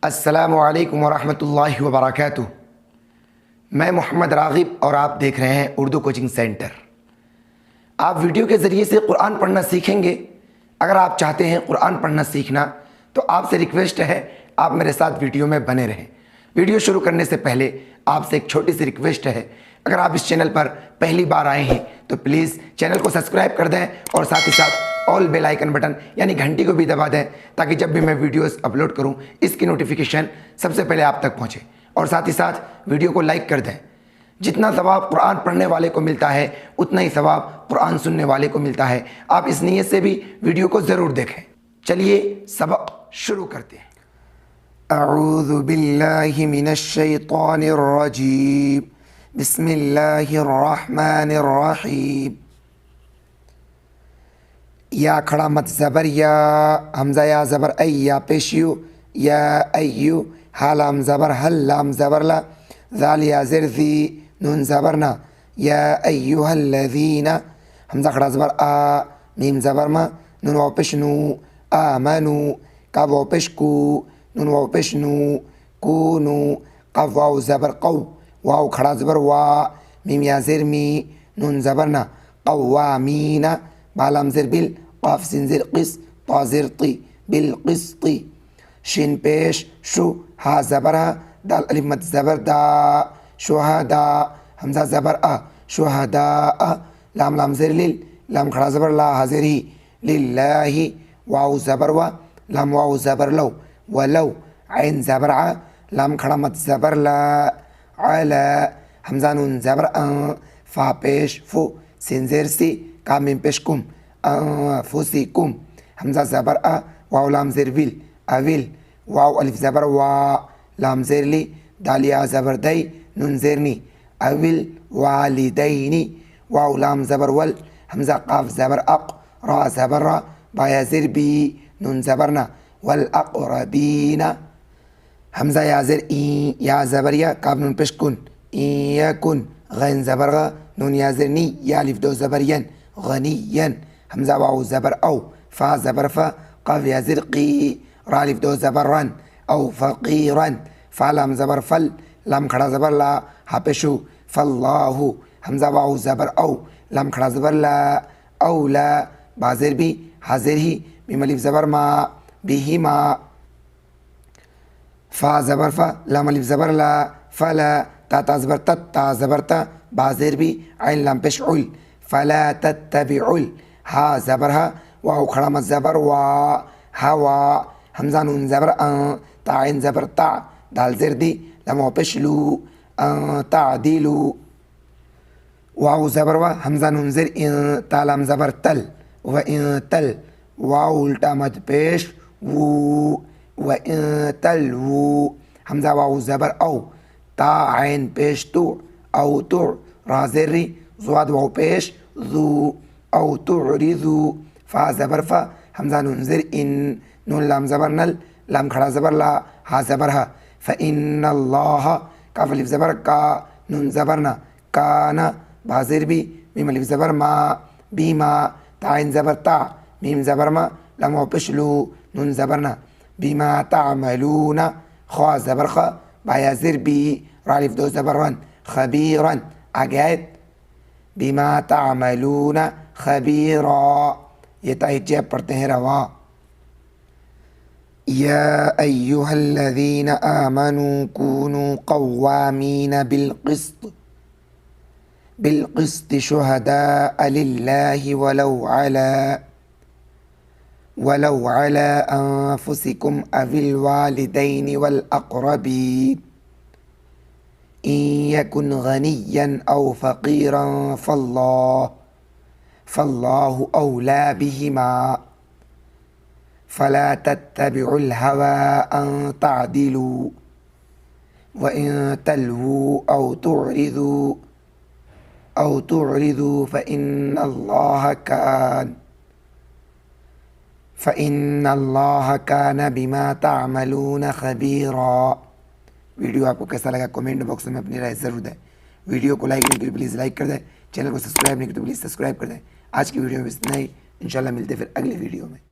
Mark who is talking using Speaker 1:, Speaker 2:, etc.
Speaker 1: अस्सलामुअलैकुम वरहमतुल्लाहि वबरकातुह। मैं मोहम्मद राग़िब और आप देख रहे हैं उर्दू कोचिंग सेंटर। आप वीडियो के ज़रिए से कुरान पढ़ना सीखेंगे। अगर आप चाहते हैं कुरान पढ़ना सीखना तो आपसे रिक्वेस्ट है आप मेरे साथ वीडियो में बने रहें। वीडियो शुरू करने से पहले आपसे एक छोटी सी रिक्वेस्ट है, अगर आप इस चैनल पर पहली बार आए हैं तो प्लीज़ चैनल को सब्सक्राइब कर दें और साथ ही साथ ऑल बेल आइकन बटन यानी घंटी को भी दबा दें, ताकि जब भी मैं वीडियोस अपलोड करूं इसकी नोटिफिकेशन सबसे पहले आप तक पहुंचे। और साथ ही साथ वीडियो को लाइक कर दें। जितना सवाब कुरान पढ़ने वाले को मिलता है उतना ही सवाब कुरान सुनने वाले को मिलता है। आप इस नीयत से भी वीडियो को ज़रूर देखें। चलिए सबक शुरू करते हैं। अऊज़ु बिल्लाहि मिनश शैतानिर रजीम, बिस्मिल्लाहिर रहमानिर रहीम। या खड़ा मत ज़बर या, हमज़ा या ज़बर ऐ या पेशियो या अय्यू, हा लाम ज़बर हल लाम ज़बर ला, ज़ाल या ज़िर ज़ी नून ज़बर ना, या अय्युहल्लज़ीना, हमज़ा खड़ा ज़बर आ, मीम ज़बर मा, नून वाव पेश नू, आमनू, काफ वाव पेश कू, नून वाव पेश नू, कूनू, काफ वाव ज़बर कौ, वाव खड़ा ज़बर वा, मीम या ज़िर मी, नून ज़बर ना, कव्वामीना, बालाम ज़िर बिल, क़ाफ सिन ज़िर क़िस, ता ज़िर ती, बिल क़िस्ती, शिन पेश शु, हा ज़बर हा, दाल अलिफ मत ज़बर दा, शुहदा, हमज़ा ज़बर आ, शुहदा आ, लाम लाम ज़िर लिल, लाम खड़ा ज़बर ला, हाज़िर ही, लिल्लाही, वाव ज़बर वा, लाम वाव ज़बर लो, वलो, ऐन ज़बर आ, लाम खड़ा मत ज़बर ला, अला, हमज़ा नून ज़बर आ, फ़ा पेश फु, सिन ज़िर सी, काम मीम पेश कुम, फुसिकुम, हमज़ा ज़बर आ, वाव लाम ज़िर विल, अविल, वाव अलिफ ज़बर वा, लाम ज़िर ली, दाल या ज़बर दई, नून ज़िर नी, अविल वालिदैनी, वाव लाम ज़बर वल, हमज़ा क़ाफ ज़बर अक़, रा ज़बर रा, बाया ज़िर बी, नून ज़बर ना, वल अक़रबीना, हमज़ा या ज़िर ई, या ज़बर या, काफ नून पेश कुन, ईयकुन, गैन ज़बर गा, नून या ज़िर नी, या अलिफ दो ज़बर यन, गनियन, हमज़ा वाव ज़बर औ, फ़ा ज़बर फ़ा, क़ाफ या ज़िर क़ी, रा अलिफ दो ज़बर रन, औ फ़क़ीरन, फ़ा लाम ज़बर फ़ल, लाम खड़ा ज़बर ला, हा पेशु, फ़ल्लाहु, हमज़ा वाव ज़बर औ, लाम खड़ा ज़बर ला, औला, बा ज़िर बी, हाज़िर ही, मीम अलिफ ज़बर मा, बिहिमा, फ़ा ज़बर फ़ा, लाम अलिफ ज़बर ला, फ़ला, ता ज़बर तत, ता ज़बर ता, बा ज़िर बी, ऐन लाम पेश उल, फ़ला तत्तबिउल, हा ज़बर हा, वाव खड़ा मत ज़बर वा, हवा, हमज़ा नून ज़बर अ, ता ऐन ज़बर ता, दाल ज़िर दी, लाम वाव पेश लू, तादिलू, वाव ज़बर वा, हमज़ा नून ज़िर इ, ता लाम ज़बर तल, व तल, वाव उल्टा मत पेश वू, व तल वू, हमज़ा वाव ज़बर औ, ता ऐन पेश तु, औ तु, रा ज़िर री, ज़वाद वाव पेश ज़ू, औ तुरिज़ू, फ़ा ज़बर फ़ा, हमज़ा नून ज़िर इन, नून लाम ज़बर नल, लाम खड़ा ज़बर ला, हा ज़बर हा, फ़इन्नल्लाह, काफ अलिफ ज़बर का, नून ज़बर ना, काना, बा ज़िर बी, मीम अलिफ ज़बर मा, बीमा, ता ऐन ज़बर ता, मीम ज़बर मा, लाम वाव पेश लू, नून ज़बर ना, बीमा तामलूना, ख़ा ज़बर ख़ा, बाया ज़िर बी, रा अलिफ दो ज़बर रन, खबीरन, आगे आयत, बिमा तामलूना खबीरा, ये ताहिज्जा पढ़ते हैं रवा। या अय्युहल्लज़ीना आमनू कूनू क़व्वामीना बिलक़िस्त शुहदाअ लिल्लाहि वलौ अला अन्फुसिकुम अविल वालिदैनि वल अक़रबीन, इन यकुन गनिय्यन औ फ़क़ीरन फ़ल्लाहु औला बिहिमा, फ़ला तत्तबिउल हवा अन तअदिलू, व इन तलवू औ तुअरिज़ू फ़इन्नल्लाह कान बिमा तामलून ख़बीरा। वीडियो आपको कैसा लगा कमेंट बॉक्स में अपनी राय ज़रूर दें। वीडियो को लाइक नहीं की प्लीज़ लाइक कर दें, चैनल को सब्सक्राइब नहीं की तो प्लीज़ सब्सक्राइब कर दें। आज की वीडियो में इतना ही, इंशाल्लाह मिलते हैं फिर अगले वीडियो में।